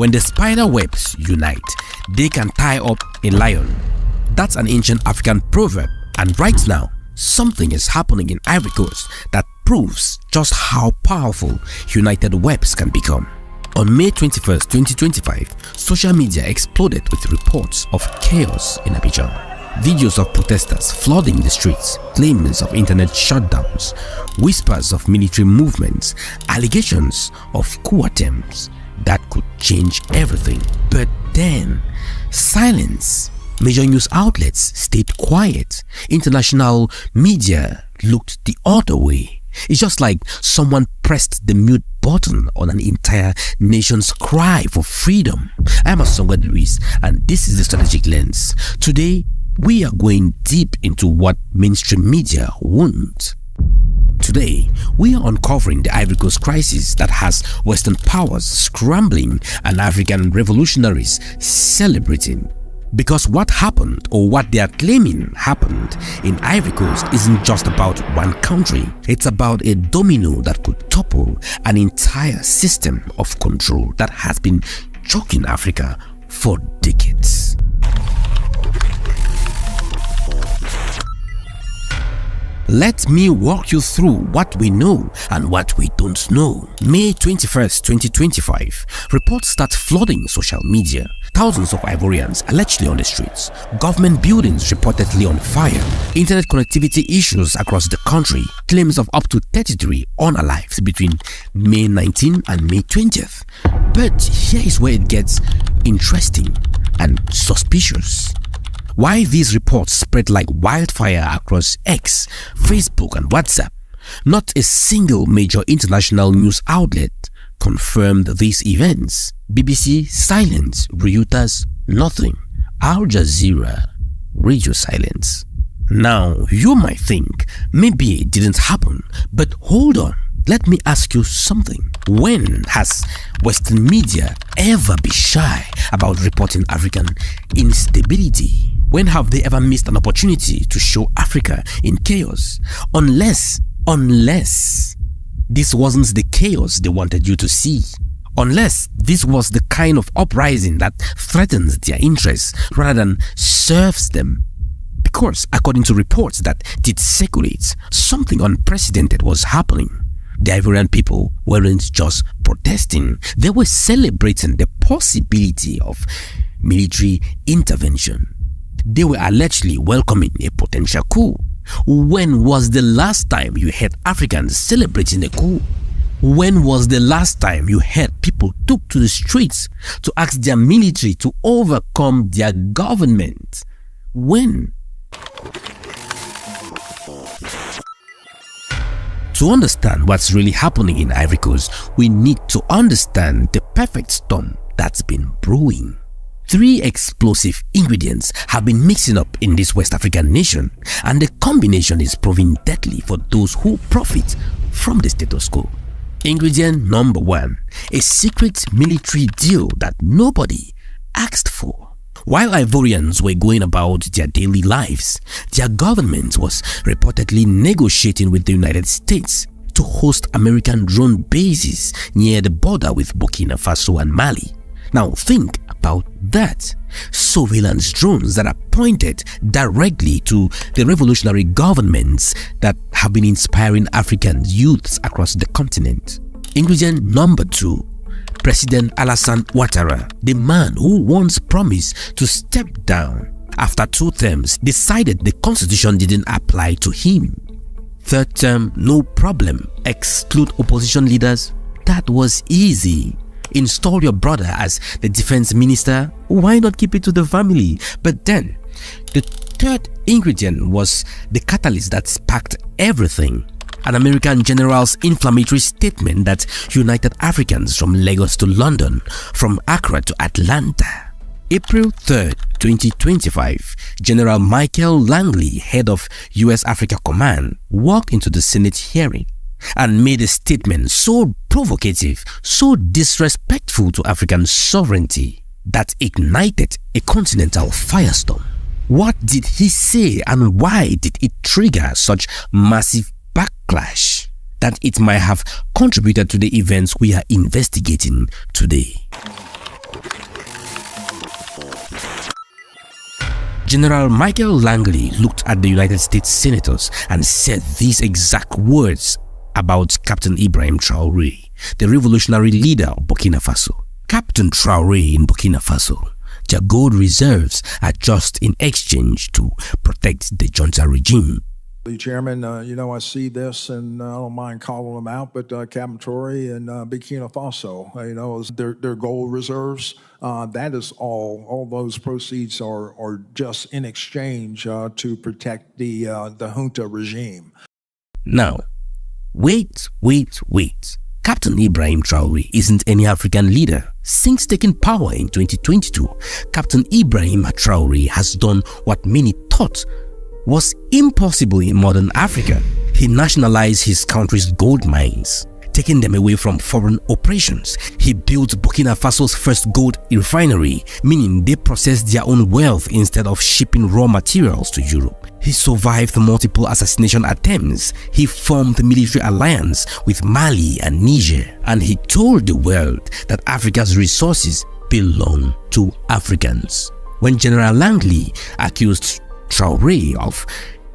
When the spider webs unite, they can tie up a lion. That's an ancient African proverb, and right now, something is happening in Ivory Coast that proves just how powerful united webs can become. On May 21st, 2025, social media exploded with reports of chaos in Abidjan. Videos of protesters flooding the streets, claims of internet shutdowns, whispers of military movements, allegations of coup attempts that could change everything. But then, silence. Major news outlets stayed quiet. International media looked the other way. It's just like someone pressed the mute button on an entire nation's cry for freedom. I'm Asonga Luis, and this is the Strategic Lens. Today, we are going deep into what mainstream media won't. Today, we are uncovering the Ivory Coast crisis that has Western powers scrambling and African revolutionaries celebrating. Because what happened, or what they are claiming happened in Ivory Coast, isn't just about one country. It's about a domino that could topple an entire system of control that has been choking Africa for decades. Let me walk you through what we know and what we don't know. May 21st, 2025, reports start flooding social media. Thousands of Ivorians allegedly on the streets. Government buildings reportedly on fire. Internet connectivity issues across the country. Claims of up to 33 unalived between May 19 and May 20th. But here is where it gets interesting and suspicious. Why these reports spread like wildfire across X, Facebook and WhatsApp. Not a single major international news outlet confirmed these events. BBC silence, Reuters nothing, Al Jazeera radio silence. Now you might think maybe it didn't happen, but hold on. Let me ask you something. When has Western media ever been shy about reporting African instability? When have they ever missed an opportunity to show Africa in chaos? Unless this wasn't the chaos they wanted you to see. Unless this was the kind of uprising that threatens their interests rather than serves them. Because according to reports that did circulate, something unprecedented was happening. The Ivorian people weren't just protesting, they were celebrating the possibility of military intervention. They were allegedly welcoming a potential coup. When was the last time you heard Africans celebrating a coup? When was the last time you heard people took to the streets to ask their military to overcome their government? When? To understand what's really happening in Ivory Coast, we need to understand the perfect storm that's been brewing. 3 explosive ingredients have been mixing up in this West African nation, and the combination is proving deadly for those who profit from the status quo. Ingredient number 1, a secret military deal that nobody asked for. While Ivorians were going about their daily lives, their government was reportedly negotiating with the United States to host American drone bases near the border with Burkina Faso and Mali. Now think about that. Surveillance drones that are pointed directly to the revolutionary governments that have been inspiring African youths across the continent. Ingredient number 2, President Alassane Ouattara, the man who once promised to step down after 2 terms, decided the constitution didn't apply to him. 3rd term, no problem, exclude opposition leaders. That was easy. Install your brother as the defense minister, why not keep it to the family? But then, the 3rd ingredient was the catalyst that sparked everything. An American general's inflammatory statement that united Africans from Lagos to London, from Accra to Atlanta. April 3rd, 2025, General Michael Langley, head of US Africa Command, walked into the Senate hearing and made a statement so provocative, so disrespectful to African sovereignty, that ignited a continental firestorm. What did he say, and why did it trigger such massive backlash that it might have contributed to the events we are investigating today? General Michael Langley looked at the United States senators and said these exact words about Captain Ibrahim Traoré, the revolutionary leader of Burkina Faso. Captain Traoré in Burkina Faso, their gold reserves are just in exchange to protect the junta regime. Chairman, I see this and I don't mind calling them out, but Captain Traoré and Burkina Faso, their gold reserves, that is all those proceeds are just in exchange to protect the junta regime. Now, wait. Captain Ibrahim Traoré isn't any African leader. Since taking power in 2022, Captain Ibrahim Traoré has done what many thought was impossible in modern Africa. He nationalized his country's gold mines, taking them away from foreign operations. He built Burkina Faso's first gold refinery, meaning they processed their own wealth instead of shipping raw materials to Europe. He survived multiple assassination attempts. He formed a military alliance with Mali and Niger, and he told the world that Africa's resources belong to Africans. When General Langley accused Traoré of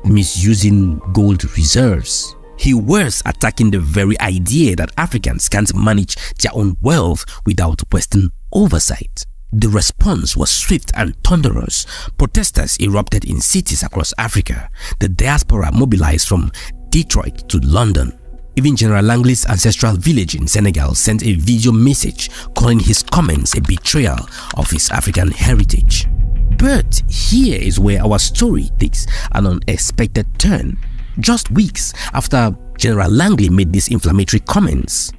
misusing gold reserves, he was attacking the very idea that Africans can't manage their own wealth without Western oversight. The response was swift and thunderous. Protesters erupted in cities across Africa. The diaspora mobilized from Detroit to London. Even General Langley's ancestral village in Senegal sent a video message calling his comments a betrayal of his African heritage. But here is where our story takes an unexpected turn. Just weeks after General Langley made these inflammatory comments,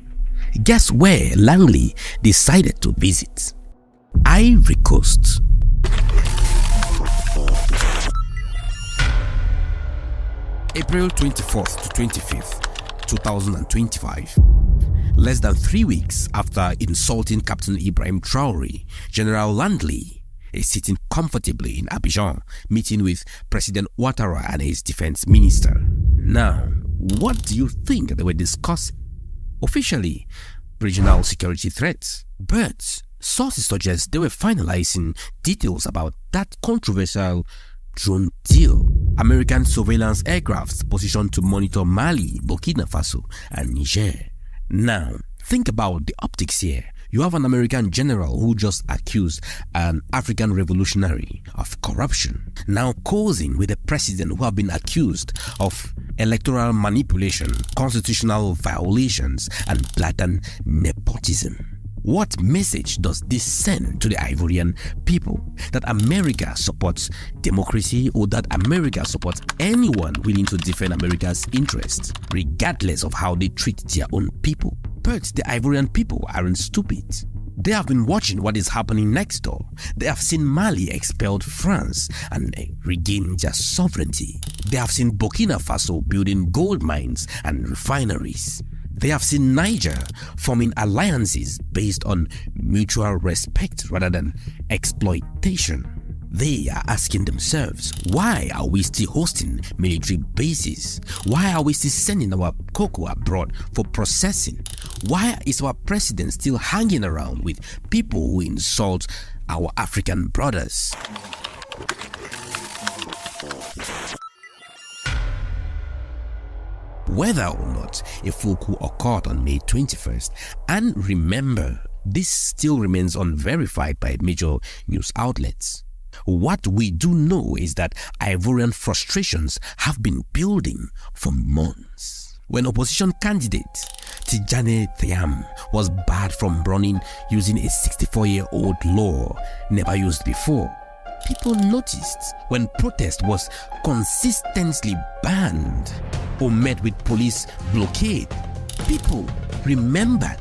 guess where Langley decided to visit? Ivory Coast. April 24th to 25th, 2025. Less than 3 weeks after insulting Captain Ibrahim Traoré, General Langley is sitting comfortably in Abidjan, meeting with President Ouattara and his defense minister. Now, what do you think they were discussing? Officially, regional security threats, but sources suggest they were finalizing details about that controversial drone deal. American surveillance aircrafts positioned to monitor Mali, Burkina Faso, and Niger. Now, think about the optics here. You have an American general who just accused an African revolutionary of corruption, now causing with a president who have been accused of electoral manipulation, constitutional violations, and blatant nepotism. What message does this send to the Ivorian people? That America supports democracy, or that America supports anyone willing to defend America's interests, regardless of how they treat their own people? But the Ivorian people aren't stupid. They have been watching what is happening next door. They have seen Mali expelled France and regain their sovereignty. They have seen Burkina Faso building gold mines and refineries. They have seen Niger forming alliances based on mutual respect rather than exploitation. They are asking themselves, why are we still hosting military bases? Why are we still sending our cocoa abroad for processing? Why is our president still hanging around with people who insult our African brothers? Whether or not a full coup occurred on May 21st, and remember, this still remains unverified by major news outlets. What we do know is that Ivorian frustrations have been building for months. When opposition candidate Tidjane Thiam was barred from running using a 64-year-old law never used before, people noticed. When protest was consistently banned or met with police blockade, people remembered.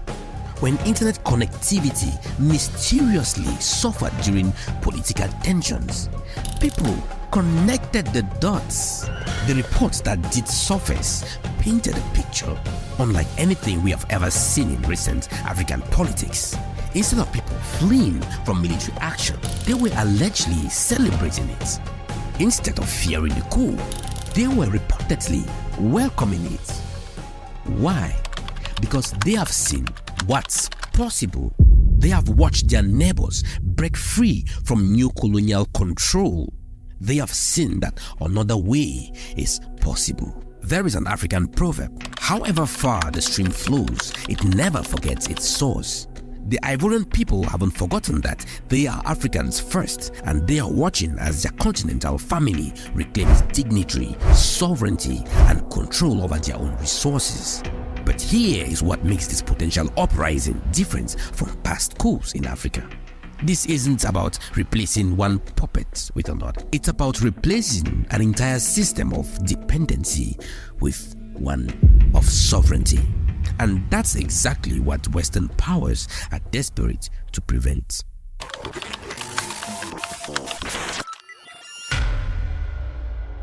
When internet connectivity mysteriously suffered during political tensions, people connected the dots. The reports that did surface painted a picture unlike anything we have ever seen in recent African politics. Instead of people fleeing from military action, they were allegedly celebrating it. Instead of fearing the coup, they were reportedly welcoming it. Why? Because they have seen what's possible. They have watched their neighbors break free from new colonial control. They have seen that another way is possible. There is an African proverb: however far the stream flows, it never forgets its source. The Ivorian people haven't forgotten that they are Africans first, and they are watching as their continental family reclaims dignity, sovereignty, and control over their own resources. But here is what makes this potential uprising different from past coups in Africa. This isn't about replacing one puppet with another. It's about replacing an entire system of dependency with one of sovereignty. And that's exactly what Western powers are desperate to prevent.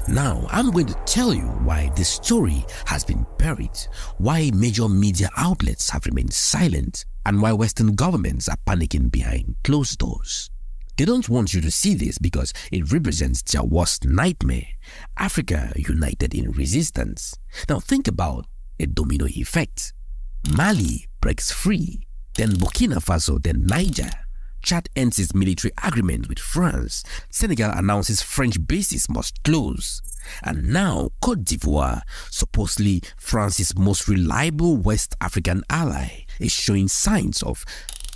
Now, I'm going to tell you why this story has been buried, why major media outlets have remained silent, and why Western governments are panicking behind closed doors. They don't want you to see this because it represents their worst nightmare: Africa united in resistance. Now think about a domino effect. Mali breaks free, then Burkina Faso, then Niger. Chad ends its military agreement with France. Senegal announces French bases must close. And now Côte d'Ivoire, supposedly France's most reliable West African ally, is showing signs of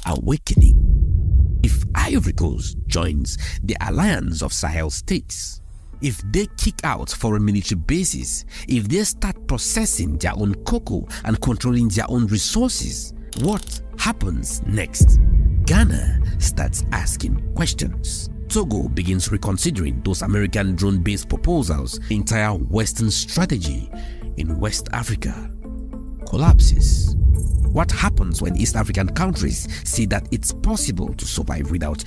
awakening. If Ivory Coast joins the alliance of Sahel states, if they kick out foreign military bases, if they start processing their own cocoa and controlling their own resources, what happens next? Ghana starts asking questions. Togo begins reconsidering those American drone-based proposals. The entire Western strategy in West Africa collapses. What happens when East African countries see that it's possible to survive without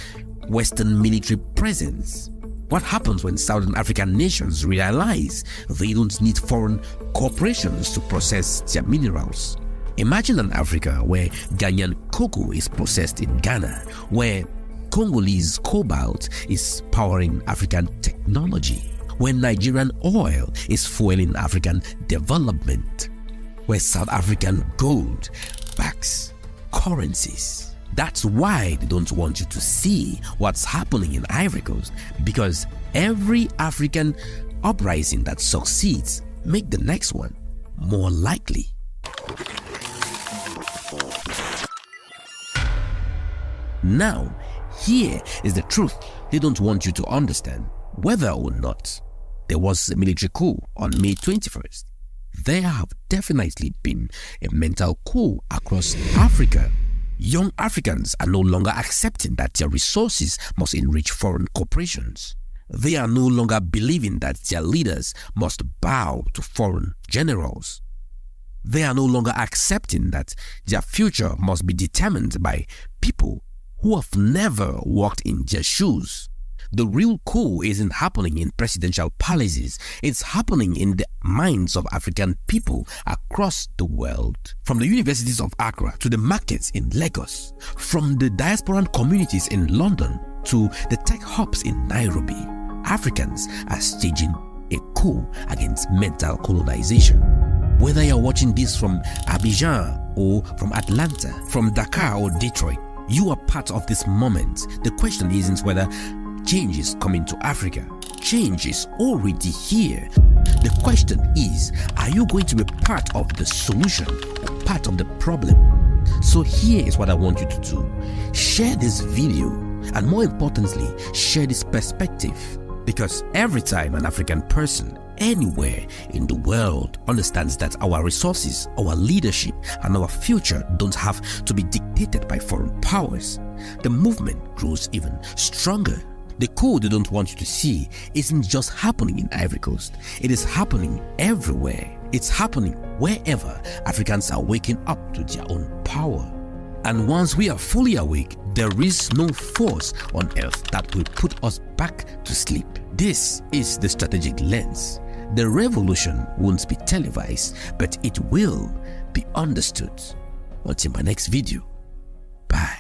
Western military presence? What happens when Southern African nations realize they don't need foreign corporations to process their minerals? Imagine an Africa where Ghanaian cocoa is processed in Ghana, where Congolese cobalt is powering African technology, where Nigerian oil is fueling African development, where South African gold backs currencies. That's why they don't want you to see what's happening in Ivory Coast, because every African uprising that succeeds makes the next one more likely. Now, here is the truth they don't want you to understand. Whether or not there was a military coup on May 21st, there have definitely been a mental coup across Africa. Young Africans are no longer accepting that their resources must enrich foreign corporations. They are no longer believing that their leaders must bow to foreign generals. They are no longer accepting that their future must be determined by people who have never walked in their shoes. The real coup isn't happening in presidential palaces, it's happening in the minds of African people across the world. From the universities of Accra to the markets in Lagos, from the diasporan communities in London to the tech hubs in Nairobi, Africans are staging a coup against mental colonization. Whether you're watching this from Abidjan or from Atlanta, from Dakar or Detroit, you are part of this moment. The question isn't whether change is coming to Africa. Change is already here. The question is, are you going to be part of the solution or part of the problem? So here is what I want you to do. Share this video, and more importantly, share this perspective. Because every time an African person anywhere in the world understands that our resources, our leadership, and our future don't have to be dictated by foreign powers, the movement grows even stronger. The coup they don't want you to see isn't just happening in Ivory Coast. It is happening everywhere. It's happening wherever Africans are waking up to their own power. And once we are fully awake, there is no force on earth that will put us back to sleep. This is the strategic lens. The revolution won't be televised, but it will be understood. Until my next video, bye.